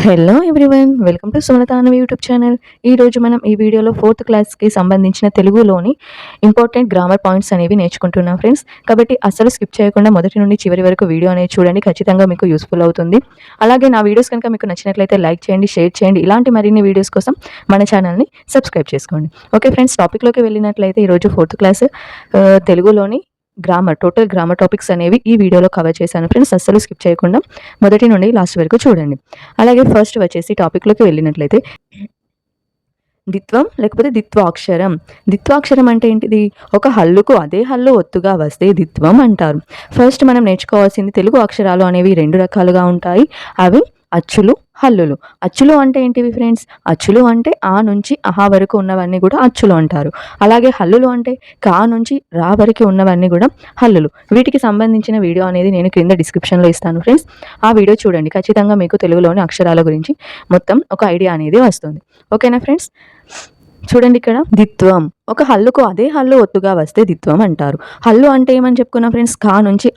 Hello everyone, welcome to Sumalatha అన్నవి YouTube channel. ఈరోజు మనం ఈ వీడియోలో 4th క్లాస్కి సంబంధించిన తెలుగులోని ఇంపార్టెంట్ గ్రామర్ పాయింట్స్ అనేవి నేర్చుకుంటున్నాం ఫ్రెండ్స్. కాబట్టి అసలు స్కిప్ చేయకుండా మొదటి నుండి చివరి వరకు వీడియో అనేది చూడండి, ఖచ్చితంగా మీకు యూస్ఫుల్ అవుతుంది. అలాగే నా వీడియోస్ కనుక మీకు నచ్చినట్లయితే లైక్ చేయండి, షేర్ చేయండి. ఇలాంటి మరిన్ని వీడియోస్ కోసం మన ఛానల్ని సబ్స్క్రైబ్ చేసుకోండి. ఓకే ఫ్రెండ్స్, టాపిక్లోకి వెళ్ళినట్లయితే ఈరోజు 4th క్లాస్ తెలుగులోని టోటల్ గ్రామర్ టాపిక్స్ అనేవి ఈ వీడియోలో కవర్ చేశాను ఫ్రెండ్స్. అస్సలు స్కిప్ చేయకుండా మొదటి నుండి లాస్ట్ వరకు చూడండి. అలాగే ఫస్ట్ వచ్చేసి టాపిక్లోకి వెళ్ళినట్లయితే దిత్వం లేకపోతే దిత్వాక్షరం. దిత్వాక్షరం అంటే ఏంటిది? ఒక హల్లుకు అదే హల్లు ఒత్తుగా వస్తే దిత్వం అంటారు. ఫస్ట్ మనం నేర్చుకోవాల్సింది తెలుగు అక్షరాలు అనేవి 2 రకాలుగా ఉంటాయి. అవి అచ్చులు, హల్లులు. అచ్చులు అంటే ఏంటివి ఫ్రెండ్స్? అచ్చులు అంటే ఆ నుంచి అహా వరకు ఉన్నవన్నీ కూడా అచ్చులు అంటారు. అలాగే హల్లులు అంటే కా నుంచి రా వరకు ఉన్నవన్నీ కూడా హల్లులు. వీటికి సంబంధించిన వీడియో అనేది నేను క్రింద డిస్క్రిప్షన్లో ఇస్తాను ఫ్రెండ్స్. ఆ వీడియో చూడండి, ఖచ్చితంగా మీకు తెలుగులోని అక్షరాల గురించి మొత్తం ఒక ఐడియా అనేది వస్తుంది. ఓకేనా ఫ్రెండ్స్? చూడండి, ఇక్కడ దిత్వం, ఒక హల్లుకు అదే హల్లు ఒత్తుగా వస్తే దిత్వం అంటారు. హల్లు అంటే ఏమని చెప్పుకున్నాం ఫ్రెండ్స్? కా నుంచి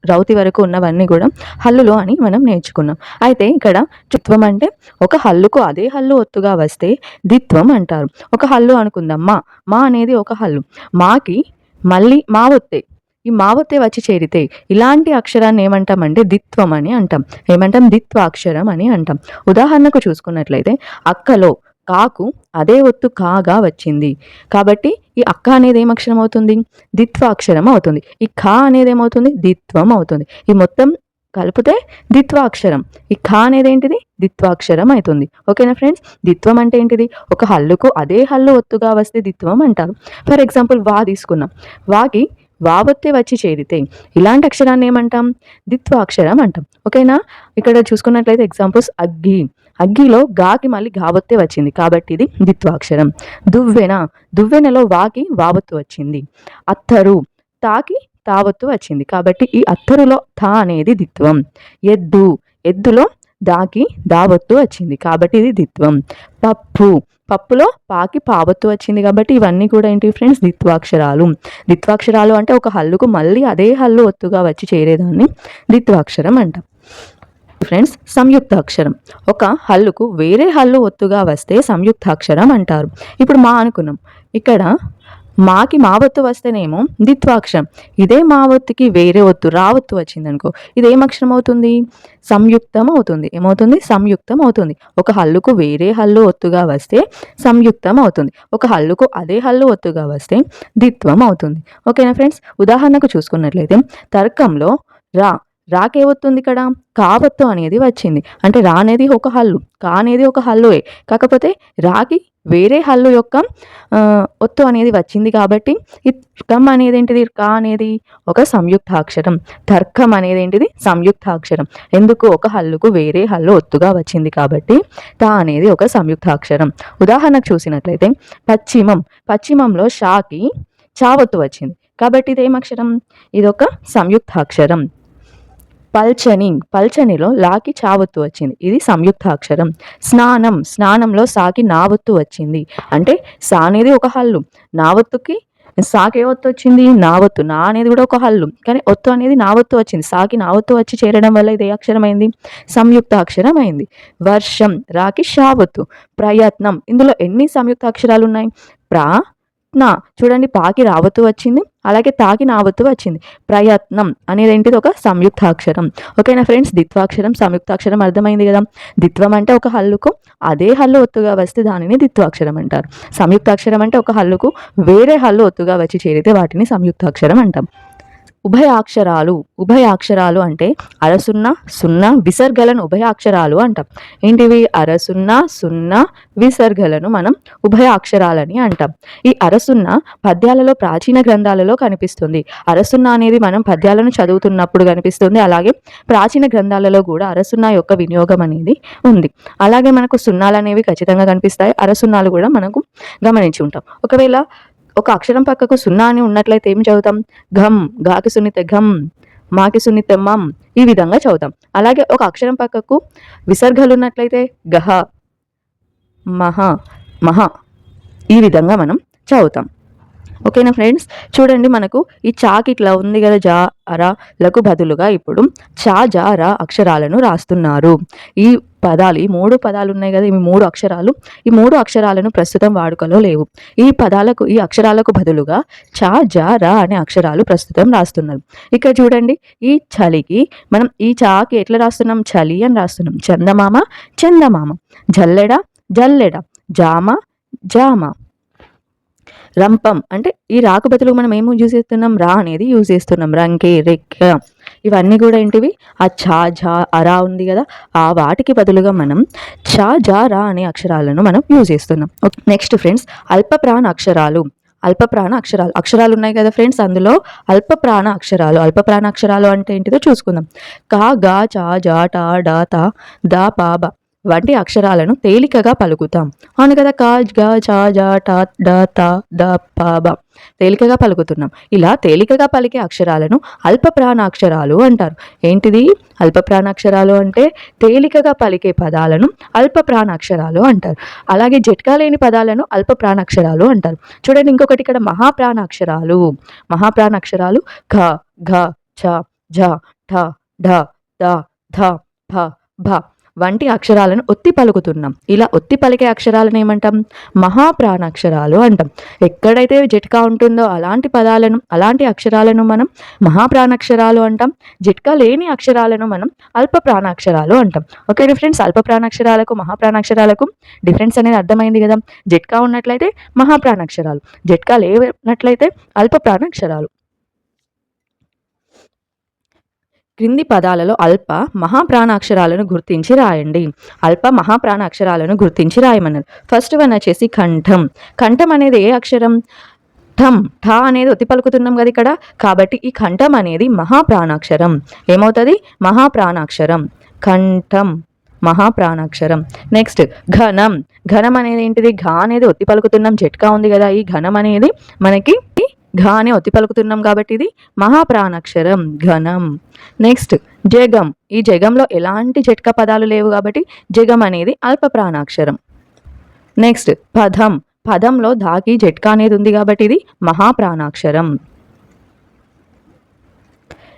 రౌతి వరకు ఉన్నవన్నీ కూడా హల్లులు అని మనం నేర్చుకున్నాం. అయితే ఇక్కడ దిత్వం అంటే ఒక హల్లుకు అదే హల్లు ఒత్తుగా వస్తే దిత్వం అంటారు. ఒక హల్లు అనుకుందాం, మా అనేది ఒక హల్లు. మాకి మళ్ళీ మా ఒత్తే, ఈ మావొత్తే వచ్చి చేరితే ఇలాంటి అక్షరాన్ని ఏమంటామంటే దిత్వం అని అంటాం. ఏమంటాం? దిత్వాక్షరం అని అంటాం. ఉదాహరణకు చూసుకున్నట్లయితే అక్కలో కాకు అదే ఒత్తు కాగా వచ్చింది కాబట్టి ఈ అక్క అనేది ఏం అక్షరం అవుతుంది? దిత్వాక్షరం అవుతుంది. ఈ ఖా అనేది ఏమవుతుంది? దిత్వం అవుతుంది. ఈ మొత్తం కలిపితే దిత్వాక్షరం. ఈ ఖా అనేది ఏంటిది? దిత్వాక్షరం అవుతుంది. ఓకేనా ఫ్రెండ్స్? దిత్వం అంటే ఏంటిది? ఒక హల్లుకు అదే హల్లు ఒత్తుగా వస్తే దిత్వం అంటారు. ఫర్ ఎగ్జాంపుల్ వా తీసుకున్నాం. వాకి వావొత్తే వచ్చి చేరితే ఇలాంటి అక్షరాన్ని ఏమంటాం? దిత్వాక్షరం అంటాం. ఓకేనా? ఇక్కడ చూసుకున్నట్లయితే ఎగ్జాంపుల్స్ అగ్గి, అగ్గిలో గాకి మళ్ళీ గావొత్తే వచ్చింది కాబట్టి ఇది దిత్వాక్షరం. దువ్వెన, దువ్వెనలో వాకి వావొత్తు వచ్చింది. అత్తరు, తాకి తావొత్తు వచ్చింది కాబట్టి ఈ అత్తరులో తా అనేది దిత్వం. ఎద్దు, ఎద్దులో దాకి దావొత్తు వచ్చింది కాబట్టి ఇది దిత్వం. పప్పు, పప్పులో పాకి పావొత్తు వచ్చింది కాబట్టి ఇవన్నీ కూడా ఏంటి ఫ్రెండ్స్? దిత్వాక్షరాలు. దిత్వాక్షరాలు అంటే ఒక హల్లుకు మళ్ళీ అదే హల్లు ఒత్తుగా వచ్చి చేరేదాన్ని దిత్వాక్షరం అంటాం. ఫ్రెండ్స్, సంయుక్తాక్షరం, ఒక హల్లుకు వేరే హల్లు ఒత్తుగా వస్తే సంయుక్తాక్షరం అంటారు. ఇప్పుడు మా అనుకున్నాం, ఇక్కడ మాకి మావొత్తు వస్తేనేమో దిత్వాక్షరం. ఇదే మావొత్తుకి వేరే ఒత్తు రావొత్తు వచ్చింది అనుకో, ఇదేం అక్షరం అవుతుంది? సంయుక్తం అవుతుంది. ఏమవుతుంది? సంయుక్తం అవుతుంది. ఒక హల్లుకు వేరే హల్లు ఒత్తుగా వస్తే సంయుక్తం అవుతుంది. ఒక హల్లుకు అదే హల్లు ఒత్తుగా వస్తే దిత్వం అవుతుంది. ఓకేనా ఫ్రెండ్స్? ఉదాహరణకు చూసుకున్నట్లయితే తర్కంలో రాకే వస్తుంది, ఇక్కడ కావత్తు అనేది వచ్చింది. అంటే రా అనేది ఒక హల్లు, కా అనేది ఒక హల్లుయే, కాకపోతే రాకి వేరే హల్లు యొక్క ఒత్తు అనేది వచ్చింది కాబట్టి ఈ కం అనేది ఏంటిది? కా అనేది ఒక సంయుక్తాక్షరం. తర్కం అనేది ఏంటిది? సంయుక్తాక్షరం. ఎందుకు? ఒక హల్లుకు వేరే హల్లు ఒత్తుగా వచ్చింది కాబట్టి తా అనేది ఒక సంయుక్తాక్షరం. ఉదాహరణకు చూసినట్లయితే పశ్చిమం, పశ్చిమంలో షాకి చావొత్తు వచ్చింది కాబట్టి ఇదేం అక్షరం? ఇదొక సంయుక్తాక్షరం. పల్చని, పల్చనిలో లాకి చావొత్తు వచ్చింది, ఇది సంయుక్తాక్షరం. స్నానం, స్నానంలో సాకి నావొత్తు వచ్చింది అంటే సా అనేది ఒక హల్లు, నావొత్తుకి సాకి ఏ ఒత్తు వచ్చింది? నావొత్తు. నా అనేది కూడా ఒక హల్లు కానీ ఒత్తు అనేది నావొత్తు వచ్చింది. సాకి నావొత్తు వచ్చి చేరడం వల్ల ఇది ఏ అక్షరం అయింది? సంయుక్తాక్షరం అయింది. వర్షం, రాకి షావొత్తు. ప్రయత్నం, ఇందులో ఎన్ని సంయుక్తాక్షరాలు ఉన్నాయి? నా చూడండి, పాకి రావత్తు వచ్చింది, అలాగే తాకి నావత్తు వచ్చింది. ప్రయత్నం అనేది ఏంటిది? ఒక సంయుక్తాక్షరం. ఓకేనా ఫ్రెండ్స్? దిత్వాక్షరం, సంయుక్తాక్షరం అర్థమైంది కదా? దిత్వం అంటే ఒక హల్లుకు అదే హల్లు ఒత్తుగా వస్తే దానిని దిత్వాక్షరం అంటారు. సంయుక్తాక్షరం అంటే ఒక హల్లుకు వేరే హల్లు ఒత్తుగా వచ్చి చేరితే వాటిని సంయుక్తాక్షరం అంటాం. ఉభయాక్షరాలు, ఉభయాక్షరాలు అంటే అరసున్న, సున్న, విసర్గలను ఉభయాక్షరాలు అంటాం. ఏంటివి? అరసున్న, సున్న, విసర్గలను మనం ఉభయాక్షరాలని అంటాం. ఈ అరసున్న పద్యాలలో ప్రాచీన గ్రంథాలలో కనిపిస్తుంది. అరసున్న అనేది మనం పద్యాలను చదువుతున్నప్పుడు కనిపిస్తుంది. అలాగే ప్రాచీన గ్రంథాలలో కూడా అరసున్న యొక్క వినియోగం అనేది ఉంది. అలాగే మనకు సున్నాలు అనేవి ఖచ్చితంగా కనిపిస్తాయి. అరసున్నాలు కూడా మనకు గమనించి ఉంటాం. ఒకవేళ ఒక అక్షరం పక్కకు సున్నా అని ఉన్నట్లయితే ఏం చదువుతాం? ఘం, గాకి సున్నిత ఘం, మాకి సున్నిత మం, ఈ విధంగా చదువుతాం. అలాగే ఒక అక్షరం పక్కకు విసర్గలు ఉన్నట్లయితే గహ, మహ, మహ, ఈ విధంగా మనం చదువుతాం. ఓకేనా ఫ్రెండ్స్. చూడండి మనకు ఈ చాకి ఇట్లా ఉంది కదా, జా రా లకు బదులుగా ఇప్పుడు చా జా రా అక్షరాలను రాస్తున్నారు. ఈ పదాలు, ఈ 3 పదాలు ఉన్నాయి కదా, ఇవి 3 అక్షరాలు, ఈ 3 అక్షరాలను ప్రస్తుతం వాడుకలో లేవు. ఈ అక్షరాలకు బదులుగా చా జా రా అనే అక్షరాలు ప్రస్తుతం రాస్తున్నారు. ఇక్కడ చూడండి, ఈ చలికి మనం ఈ చాకి ఎట్లా రాస్తున్నాం, చలి అని రాస్తున్నాం. చందమామ చందమామ, జల్లెడ జల్లెడ, జామ జామ, రంపం అంటే ఈ రాకు బదులు మనం ఏం యూజ్ చేస్తున్నాం, రా అనేది యూజ్ చేస్తున్నాం. రంకే రెక్క, ఇవన్నీ కూడా ఏంటివి, ఆ ఛా ఝా అరా ఉంది కదా, ఆ వాటికి బదులుగా మనం ఛా జా రా అనే అక్షరాలను మనం యూజ్ చేస్తున్నాం. నెక్స్ట్ ఫ్రెండ్స్, అల్పప్రాణ అక్షరాలు. అల్పప్రాణ అక్షరాలు, అక్షరాలు ఉన్నాయి కదా ఫ్రెండ్స్, అందులో అల్పప్రాణ అక్షరాలు. అల్పప్రాణ అక్షరాలు అంటే ఏంటిదో చూసుకుందాం. కా గా చా జా టా డా తా దా పా బా వంటి అక్షరాలను తేలికగా పలుకుతాం. అవును కదా, కా గా చా జా టా డా తా దా పా బా తేలికగా పలుకుతున్నాం. ఇలా తేలికగా పలికే అక్షరాలను అల్పప్రాణాక్షరాలు అంటారు. ఏంటిది అల్పప్రాణాక్షరాలు అంటే? తేలికగా పలికే పదాలను అల్పప్రాణాక్షరాలు అంటారు. అలాగే జట్కా లేని పదాలను అల్పప్రాణాక్షరాలు అంటారు. చూడండి ఇంకొకటి ఇక్కడ మహాప్రాణాక్షరాలు. మహాప్రాణాక్షరాలు ఘ ఘ ఛ ఝ ఠ ఢ ద ధ ఫ భ వంటి అక్షరాలను ఒత్తి పలుకుతున్నాం. ఇలా ఒత్తి పలికే అక్షరాలను ఏమంటాం? మహాప్రాణాక్షరాలు అంటాం. ఎక్కడైతే జట్కా ఉంటుందో అలాంటి పదాలను, అలాంటి అక్షరాలను మనం మహాప్రాణాక్షరాలు అంటాం. జట్కా లేని అక్షరాలను మనం అల్ప ప్రాణాక్షరాలు అంటాం. ఓకే ఫ్రెండ్స్, అల్ప ప్రాణాక్షరాలకు మహాప్రాణాక్షరాలకు డిఫరెన్స్ అనేది అర్థమైంది కదా. జట్కా ఉన్నట్లయితే మహాప్రాణాక్షరాలు, జట్కా లేనట్లయితే అల్ప ప్రాణాక్షరాలు. క్రింది పదాలలో అల్ప మహాప్రాణాక్షరాలను గుర్తించి రాయండి. అల్ప మహాప్రాణాక్షరాలను గుర్తించి రాయమన్నారు. ఫస్ట్ వన్ వచ్చేసి కంఠం. కంఠం అనేది ఏ అక్షరం? ఠం, ఠ అనేది ఒత్తి పలుకుతున్నాం కదా ఇక్కడ, కాబట్టి ఈ కంఠం అనేది మహాప్రాణాక్షరం. ఏమవుతుంది? మహాప్రాణాక్షరం. కంఠం మహాప్రాణాక్షరం. నెక్స్ట్ ఘనం. ఘనం అనేది ఏంటిది? ఘ అనేది ఒత్తి పలుకుతున్నాం, జట్కా ఉంది కదా, ఈ ఘనం అనేది మనకి ఘ అని ఒత్తి పలుకుతున్నాం కాబట్టి ఇది మహాప్రాణాక్షరం, ఘనం. నెక్స్ట్ జగం. ఈ జగంలో ఎలాంటి జట్కా పదాలు లేవు కాబట్టి జగం అనేది అల్ప ప్రాణాక్షరం. నెక్స్ట్ పదం. పదంలో ధాకి జట్కా అనేది ఉంది కాబట్టి ఇది మహాప్రాణాక్షరం.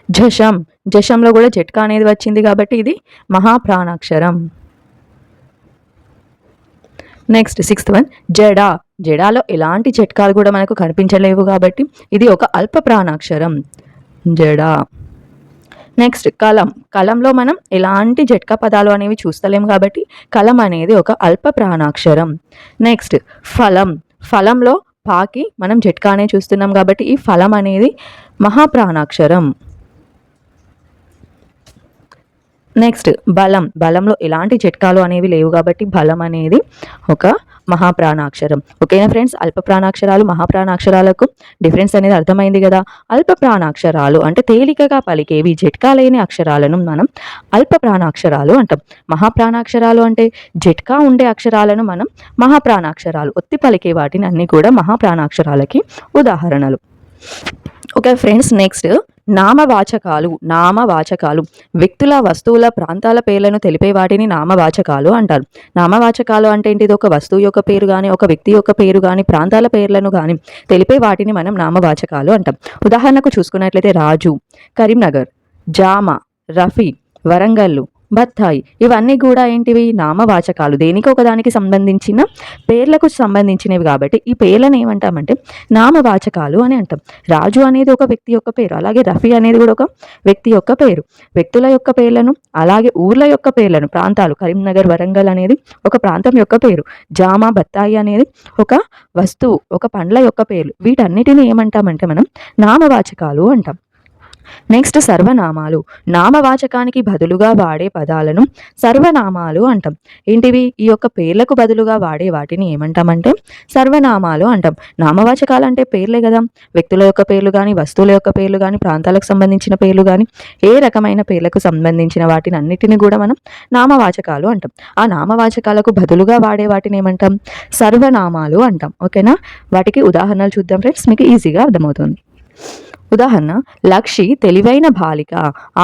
జషం. జషంలో కూడా జట్కా అనేది వచ్చింది కాబట్టి ఇది మహాప్రాణాక్షరం. నెక్స్ట్ సిక్స్త్ వన్ జడా. జడాలో ఎలాంటి జట్కాలు కూడా మనకు కనిపించలేవు కాబట్టి ఇది ఒక అల్ప ప్రాణాక్షరం, జడా. నెక్స్ట్ కలం. కలంలో మనం ఎలాంటి జట్కా పదాలు అనేవి చూస్తలేము కాబట్టి కలం అనేది ఒక అల్ప ప్రాణాక్షరం. నెక్స్ట్ ఫలం. ఫలంలో పాకి మనం జట్కా అనే చూస్తున్నాం కాబట్టి ఈ ఫలం అనేది మహాప్రాణాక్షరం. నెక్స్ట్ బలం. బలంలో ఎలాంటి జట్కాలు అనేవి లేవు కాబట్టి బలం అనేది ఒక మహాప్రాణాక్షరం. ఓకేనా ఫ్రెండ్స్, అల్ప ప్రాణాక్షరాలు మహాప్రాణాక్షరాలకు డిఫరెన్స్ అనేది అర్థమైంది కదా. అల్ప ప్రాణాక్షరాలు అంటే తేలికగా పలికేవి జట్కా లేని అక్షరాలను మనం అల్ప ప్రాణాక్షరాలు అంటాం. మహాప్రాణాక్షరాలు అంటే జట్కా ఉండే అక్షరాలను మనం మహాప్రాణాక్షరాలు, ఒత్తి పలికే వాటిని అన్ని కూడా మహాప్రాణాక్షరాలకి ఉదాహరణలు. ఓకే ఫ్రెండ్స్, నెక్స్ట్ నామవాచకాలు. నామవాచకాలు వ్యక్తుల, వస్తువుల, ప్రాంతాల పేర్లను తెలిపే వాటిని నామవాచకాలు అంటారు. నామవాచకాలు అంటే ఏంటిది? ఒక వస్తువు యొక్క పేరు కానీ, ఒక వ్యక్తి యొక్క పేరు కానీ, ప్రాంతాల పేర్లను కానీ తెలిపే వాటిని మనం నామవాచకాలు అంటాం. ఉదాహరణకు చూసుకున్నట్లయితే రాజు, కరీంనగర్, జామ, రఫీ, వరంగల్లు, బత్తాయి ఇవన్నీ కూడా ఏంటివి? నామవాచకాలు. దేనికి ఒకదానికి సంబంధించిన పేర్లకు సంబంధించినవి కాబట్టి ఈ పేర్లను ఏమంటామంటే నామవాచకాలు అని అంటాం. రాజు అనేది ఒక వ్యక్తి యొక్క పేరు, అలాగే రఫీ అనేది కూడా ఒక వ్యక్తి యొక్క పేరు. వ్యక్తుల యొక్క పేర్లను, అలాగే ఊర్ల యొక్క పేర్లను, ప్రాంతాలు, కరీంనగర్, వరంగల్ అనేది ఒక ప్రాంతం యొక్క పేరు, జామ, బత్తాయి అనేది ఒక వస్తువు, ఒక పండ్ల యొక్క పేర్లు. వీటన్నిటిని ఏమంటామంటే మనం నామవాచకాలు అంటాం. నెక్స్ట్ సర్వనామాలు. నామవాచకానికి బదులుగా వాడే పదాలను సర్వనామాలు అంటాం. ఏంటివి? ఈ యొక్క పేర్లకు బదులుగా వాడే వాటిని ఏమంటామంటే సర్వనామాలు అంటాం. నామవాచకాలు అంటే పేర్లే కదా, వ్యక్తుల యొక్క పేర్లు కానీ, వస్తువుల యొక్క పేర్లు కానీ, ప్రాంతాలకు సంబంధించిన పేర్లు కానీ, ఏ రకమైన పేర్లకు సంబంధించిన వాటిని అన్నిటిని కూడా మనం నామవాచకాలు అంటాం. ఆ నామవాచకాలకు బదులుగా వాడే వాటిని ఏమంటాం? సర్వనామాలు అంటాం. ఓకేనా? వాటికి ఉదాహరణలు చూద్దాం ఫ్రెండ్స్, మీకు ఈజీగా అర్థమవుతుంది. ఉదాహరణ, లక్షి తెలివైన బాలిక,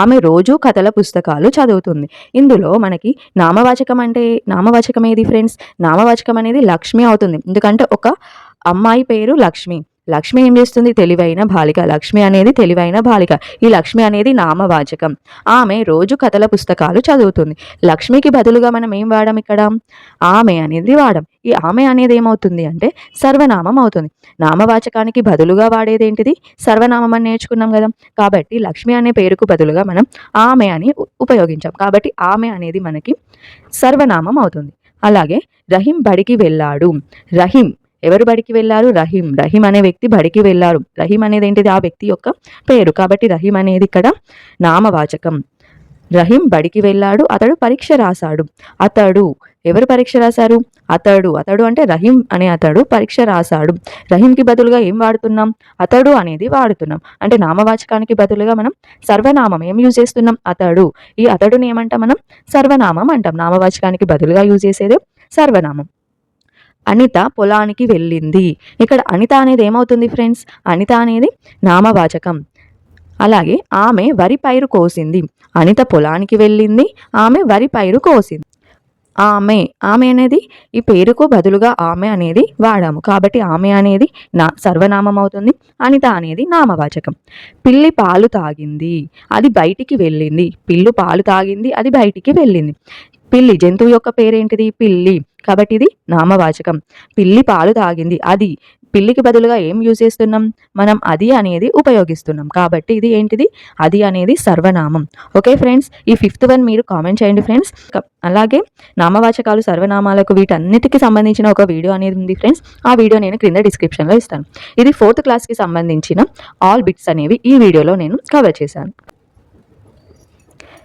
ఆమె రోజు కథల పుస్తకాలు చదువుతుంది. ఇందులో మనకి నామవాచకం అంటే నామవాచకం ఏది ఫ్రెండ్స్? నామవాచకం అనేది లక్ష్మి అవుతుంది. ఎందుకంటే ఒక అమ్మాయి పేరు లక్ష్మి, లక్ష్మి ఏం చేస్తుంది? తెలివైన బాలిక. లక్ష్మి అనేది తెలివైన బాలిక. ఈ లక్ష్మి అనేది నామవాచకం. ఆమె రోజు కథల పుస్తకాలు చదువుతుంది. లక్ష్మికి బదులుగా మనం ఏం వాడాం ఇక్కడ? ఆమె అనేది వాడాం. ఈ ఆమె అనేది ఏమవుతుంది అంటే సర్వనామం అవుతుంది. నామవాచకానికి బదులుగా వాడేది ఏంటిది? సర్వనామం అని నేర్చుకున్నాం కదా. కాబట్టి లక్ష్మి అనే పేరుకు బదులుగా మనం ఆమె అని ఉపయోగించాం. కాబట్టి ఆమె అనేది మనకి సర్వనామం అవుతుంది. అలాగే రహీం బడికి వెళ్ళాడు. రహీం ఎవరు బడికి వెళ్ళారు? రహీం. రహీం అనే వ్యక్తి బడికి వెళ్ళారు. రహీం అనేది ఏంటిది? ఆ వ్యక్తి యొక్క పేరు. కాబట్టి రహీం అనేది ఇక్కడ నామవాచకం. రహీం బడికి వెళ్ళాడు. అతడు పరీక్ష రాశాడు. అతడు ఎవరు పరీక్ష రాశారు? అతడు. అతడు అంటే రహీం అనే అతడు పరీక్ష రాశాడు. రహీంకి బదులుగా ఏం వాడుతున్నాం? అతడు అనేది వాడుతున్నాం. అంటే నామవాచకానికి బదులుగా మనం సర్వనామం ఏం యూజ్ చేస్తున్నాం? అతడు. ఈ అతడుని ఏమంటాం మనం? సర్వనామం అంటాం. నామవాచకానికి బదులుగా యూజ్ చేసేదే సర్వనామం. అనిత పొలానికి వెళ్ళింది. ఇక్కడ అనిత అనేది ఏమవుతుంది ఫ్రెండ్స్? అనిత అనేది నామవాచకం. అలాగే ఆమె వరి పైరు కోసింది. అనిత పొలానికి వెళ్ళింది. ఆమె వరి పైరు కోసింది. ఆమె అనేది ఈ పేరుకు బదులుగా ఆమె అనేది వాడాము. కాబట్టి ఆమె అనేది సర్వనామం అవుతుంది. అనిత అనేది నామవాచకం. పిల్లి పాలు తాగింది. అది బయటికి వెళ్ళింది. పిల్లు పాలు తాగింది. అది బయటికి వెళ్ళింది. పిల్లి జంతువు యొక్క పేరేంటిది? పిల్లి. కాబట్టి ఇది నామవాచకం. పిల్లి పాలు తాగింది. అది పిల్లికి బదులుగా ఏం యూజ్ చేస్తున్నాం మనం? అది అనేది ఉపయోగిస్తున్నాం. కాబట్టి ఇది ఏంటిది? అది అనేది సర్వనామం. ఓకే ఫ్రెండ్స్, ఈ 5th వన్ మీరు కామెంట్ చేయండి ఫ్రెండ్స్. అలాగే నామవాచకాలు, సర్వనామాలకు వీటన్నిటికి సంబంధించిన ఒక వీడియో అనేది ఉంది ఫ్రెండ్స్. ఆ వీడియో నేను క్రింద డిస్క్రిప్షన్లో ఇస్తాను. ఇది 4th క్లాస్కి సంబంధించిన ఆల్ బిట్స్ అనేవి ఈ వీడియోలో నేను కవర్ చేశాను.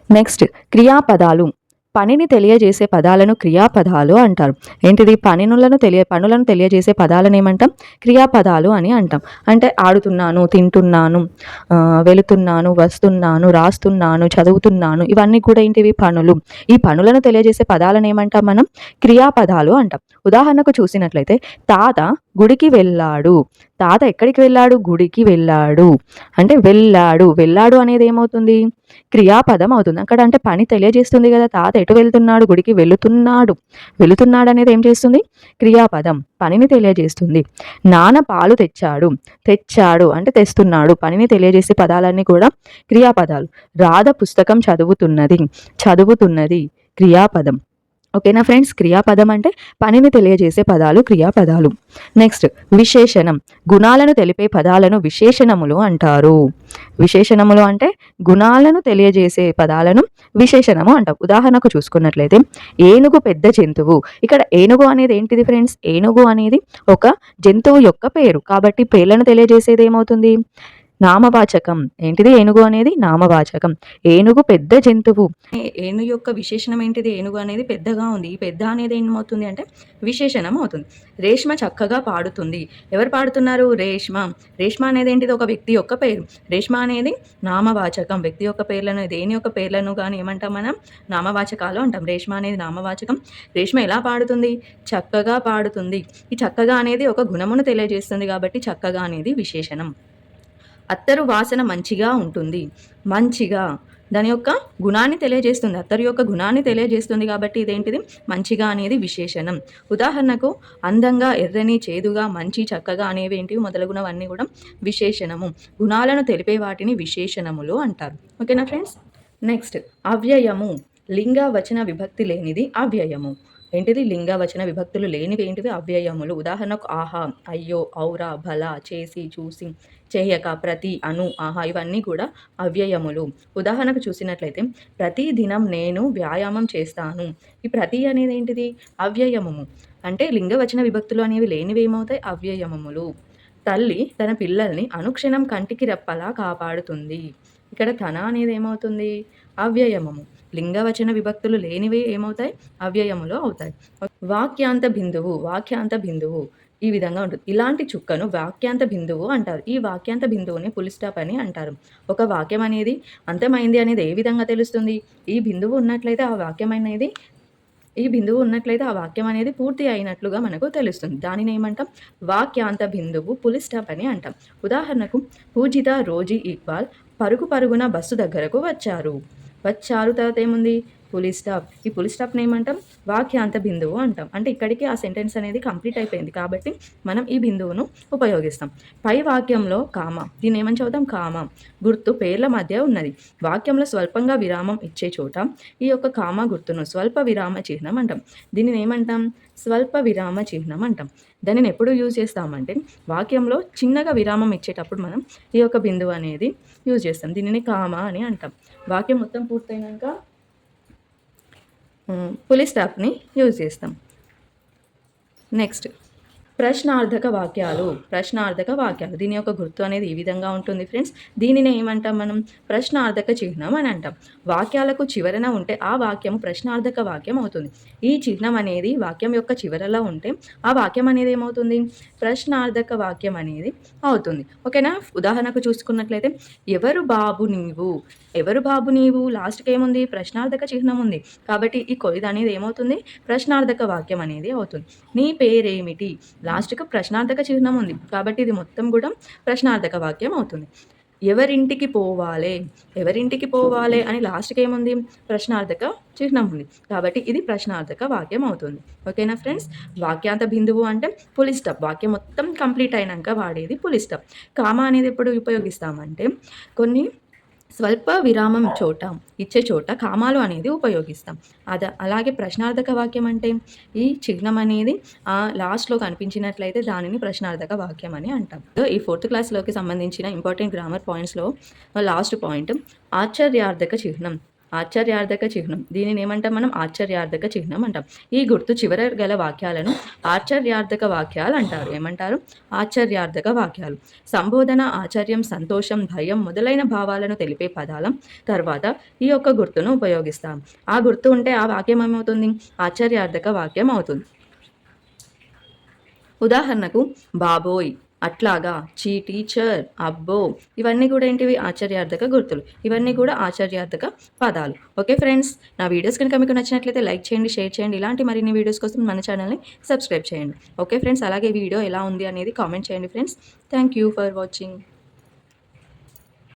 నెక్స్ట్, క్రియాపదాలు. పనిని తెలియజేసే పదాలను క్రియాపదాలు అంటారు. ఏంటిది? పనులను తెలియజేసే పదాలను ఏమంటాం? క్రియాపదాలు అని అంటాం. అంటే ఆడుతున్నాను, తింటున్నాను, వెళుతున్నాను, వస్తున్నాను, రాస్తున్నాను, చదువుతున్నాను, ఇవన్నీ కూడా ఏంటివి? పనులు. ఈ పనులను తెలియజేసే పదాలను ఏమంటాం మనం? క్రియాపదాలు అంటాం. ఉదాహరణకు చూసినట్లయితే తాత గుడికి వెళ్ళాడు. తాత ఎక్కడికి వెళ్ళాడు? గుడికి వెళ్ళాడు. అంటే వెళ్ళాడు. వెళ్ళాడు అనేది ఏమవుతుంది? క్రియాపదం అవుతుంది. అక్కడ అంటే పని తెలియజేస్తుంది కదా. తాత ఎటు వెళ్తున్నాడు? గుడికి వెళుతున్నాడు. వెళుతున్నాడు అనేది ఏం చేస్తుంది? క్రియాపదం, పనిని తెలియజేస్తుంది. నాన్న పాలు తెచ్చాడు. తెచ్చాడు అంటే తెస్తున్నాడు. పనిని తెలియజేసే పదాలన్నీ కూడా క్రియాపదాలు. రాధ పుస్తకం చదువుతున్నది. చదువుతున్నది క్రియాపదం. ఓకేనా ఫ్రెండ్స్? క్రియాపదం అంటే పనిని తెలియజేసే పదాలు క్రియాపదాలు. నెక్స్ట్, విశేషణం. గుణాలను తెలిపే పదాలను విశేషణములు అంటారు. విశేషణములు అంటే గుణాలను తెలియజేసే పదాలను విశేషణము అంటాం. ఉదాహరణకు చూసుకున్నట్లయితే ఏనుగు పెద్ద జంతువు. ఇక్కడ ఏనుగు అనేది ఏంటిది ఫ్రెండ్స్? ఏనుగు అనేది ఒక జంతువు యొక్క పేరు. కాబట్టి పేర్లను తెలియజేసేది ఏమవుతుంది? నామవాచకం. ఏంటిది? ఏనుగు అనేది నామవాచకం. ఏనుగు పెద్ద జంతువు. ఏనుగు యొక్క విశేషణం ఏంటిది? ఏనుగు అనేది పెద్దగా ఉంది. ఈ పెద్ద అనేది ఏమవుతుంది అంటే విశేషణం అవుతుంది. రేష్మ చక్కగా పాడుతుంది. ఎవరు పాడుతున్నారు? రేష్మ. రేష్మ అనేది ఏంటిది? ఒక వ్యక్తి యొక్క పేరు. రేష్మ అనేది నామవాచకం. వ్యక్తి యొక్క పేర్లను, దేని యొక్క పేర్లను కానీ ఏమంటాం మనం? నామవాచకాలు అంటాం. రేష్మ అనేది నామవాచకం. రేష్మ ఎలా పాడుతుంది? చక్కగా పాడుతుంది. ఈ చక్కగా అనేది ఒక గుణమును తెలియజేస్తుంది. కాబట్టి చక్కగా అనేది విశేషణం. అత్తరు వాసన మంచిగా ఉంటుంది. మంచిగా దాని యొక్క గుణాన్ని తెలియజేస్తుంది. అత్తరు యొక్క గుణాన్ని తెలియజేస్తుంది. కాబట్టి ఇదేంటిది? మంచిగా అనేది విశేషణం. ఉదాహరణకు అందంగా, ఎర్రని, చేదుగా, మంచి, చక్కగా అనేవి ఏంటివి? మొదలగునవన్నీ కూడా విశేషణము. గుణాలను తెలిపే వాటిని విశేషణములు అంటారు. ఓకేనా ఫ్రెండ్స్? నెక్స్ట్, అవ్యయము. లింగ వచన విభక్తి లేనిది అవ్యయము. ఏంటిది? లింగ వచన విభక్తులు లేనివి ఏంటివి? అవ్యయములు. ఉదాహరణకు ఆహా, అయ్యో, ఔరా, భల, చేసి, చూసి, చేయక, ప్రతి, అను, ఆహా ఇవన్నీ కూడా అవ్యయములు. ఉదాహరణకు చూసినట్లయితే ప్రతి దినం నేను వ్యాయామం చేస్తాను. ఈ ప్రతి అనేది ఏంటిది? అవ్యయము. అంటే లింగ వచన విభక్తులు అనేవి లేనివి ఏమవుతాయి? అవ్యయములు. తల్లి తన పిల్లల్ని అనుక్షణం కంటికి రెప్పలా కాపాడుతుంది. ఇక్కడ తన అనేది ఏమవుతుంది? అవ్యయమము. లింగవచన విభక్తులు లేనివి ఏమవుతాయి? అవ్యయములు అవుతాయి. వాక్యాంత బిందువు. వాక్యాంత బిందువు ఈ విధంగా ఉంటుంది. ఇలాంటి చుక్కను వాక్యాంత బిందువు అంటారు. ఈ వాక్యాంత బిందువుని ఫుల్ స్టాప్ అని అంటారు. ఒక వాక్యం అనేది అంతమైంది అనేది ఏ విధంగా తెలుస్తుంది? ఈ బిందువు ఉన్నట్లయితే ఆ వాక్యం అనేది ఆ వాక్యం అనేది పూర్తి అయినట్లుగా మనకు తెలుస్తుంది. దానిని ఏమంటాం? వాక్యాంత బిందువు ఫుల్ స్టాప్ అని అంటాం. ఉదాహరణకు పూజిత, రోజీ ఈక్వల్ పరుగు పరుగున బస్సు దగ్గరకు వచ్చారు. తర్వాత ఏముంది? పులి స్టాప్. ఈ పులి స్టాప్ని ఏమంటాం? వాక్యాంత బిందువు అంటాం. అంటే ఇక్కడికి ఆ సెంటెన్స్ అనేది కంప్లీట్ అయిపోయింది కాబట్టి మనం ఈ బిందువును ఉపయోగిస్తాం. పై వాక్యంలో కామ, దీన్ని ఏమని చదువుతాం? కామ గుర్తు పేర్ల మధ్య ఉన్నది. వాక్యంలో స్వల్పంగా విరామం ఇచ్చే చోట ఈ యొక్క కామ గుర్తును స్వల్ప విరామ చిహ్నం అంటాం. దీనిని ఏమంటాం? స్వల్ప విరామ చిహ్నం అంటాం. దానిని ఎప్పుడు యూజ్ చేస్తామంటే వాక్యంలో చిన్నగా విరామం ఇచ్చేటప్పుడు మనం ఈ యొక్క బిందువు అనేది యూజ్ చేస్తాం. దీనిని కామ అని అంటాం. వాక్యం మొత్తం పూర్తయినాక పులి స్టాప్ని యూజ్ చేస్తాం. నెక్స్ట్ ప్రశ్నార్థక వాక్యాలు. ప్రశ్నార్థక వాక్యాలు దీని యొక్క గుర్తు అనేది ఈ విధంగా ఉంటుంది ఫ్రెండ్స్. దీనిని ఏమంటాం మనం? ప్రశ్నార్థక చిహ్నం అని అంటాం. వాక్యాలకు చివరన ఉంటే ఆ వాక్యం ప్రశ్నార్థక వాక్యం అవుతుంది. ఈ చిహ్నం అనేది వాక్యం యొక్క చివరలో ఉంటే ఆ వాక్యం అనేది ఏమవుతుంది? ప్రశ్నార్థక వాక్యం అనేది అవుతుంది. ఓకేనా? ఉదాహరణకు చూసుకున్నట్లయితే ఎవరు బాబు నీవు, ఎవరు బాబు నీవు లాస్ట్కి ఏముంది? ప్రశ్నార్థక చిహ్నం ఉంది కాబట్టి ఇది అనేది ఏమవుతుంది? ప్రశ్నార్థక వాక్యం అనేది అవుతుంది. నీ పేరేమిటి, లాస్ట్కి ప్రశ్నార్థక చిహ్నం ఉంది కాబట్టి ఇది మొత్తం కూడా ప్రశ్నార్థక వాక్యం అవుతుంది. ఎవరింటికి పోవాలే, ఎవరింటికి పోవాలే అని లాస్ట్కి ఏముంది? ప్రశ్నార్థక చిహ్నం ఉంది కాబట్టి ఇది ప్రశ్నార్థక వాక్యం అవుతుంది. ఓకేనా ఫ్రెండ్స్? వాక్యాంత బిందువు అంటే పులి స్టాప్. వాక్యం మొత్తం కంప్లీట్ అయినాక వాడేది పులి స్టాప్. కామ అనేది ఎప్పుడు ఉపయోగిస్తామంటే కొన్ని స్వల్ప విరామం ఇచ్చే చోట కామాలు అనేది ఉపయోగిస్తాం. అలాగే ప్రశ్నార్థక వాక్యం అంటే ఈ చిహ్నం అనేది లాస్ట్లో కనిపించినట్లయితే దానిని ప్రశ్నార్థక వాక్యం అని అంటాం. ఈ 4th క్లాస్లోకి సంబంధించిన ఇంపార్టెంట్ గ్రామర్ పాయింట్స్లో లాస్ట్ పాయింట్ ఆశ్చర్యార్థక చిహ్నం. ఆశ్చర్యార్థక చిహ్నం దీనిని ఏమంటాం మనం? ఆశ్చర్యార్థక చిహ్నం అంటాం. ఈ గుర్తు చివర గల వాక్యాలను ఆశ్చర్యార్థక వాక్యాలు అంటారు. ఏమంటారు? ఆశ్చర్యార్థక వాక్యాలు. సంబోధన, ఆశ్చర్యం, సంతోషం, భయం మొదలైన భావాలను తెలిపే పదాల తర్వాత ఈ యొక్క గుర్తును ఉపయోగిస్తాం. ఆ గుర్తు ఉంటే ఆ వాక్యం ఏమవుతుంది? ఆశ్చర్యార్థక వాక్యం అవుతుంది. ఉదాహరణకు బాబోయ్, అట్లాగా, చీ టీచర్, అబ్బో ఇవన్నీ కూడా ఏంటివి? ఆశ్చర్యార్థక గుర్తులు. ఇవన్నీ కూడా ఆశ్చర్యార్థక పదాలు. ఓకే ఫ్రెండ్స్, నా వీడియోస్ కనుక మీకు నచ్చినట్లయితే లైక్ చేయండి, షేర్ చేయండి. ఇలాంటి మరిన్ని వీడియోస్ కోసం మన ఛానల్ని సబ్స్క్రైబ్ చేయండి. ఓకే ఫ్రెండ్స్, అలాగే వీడియో ఎలా ఉంది అనేది కామెంట్ చేయండి friends. Thank you for watching.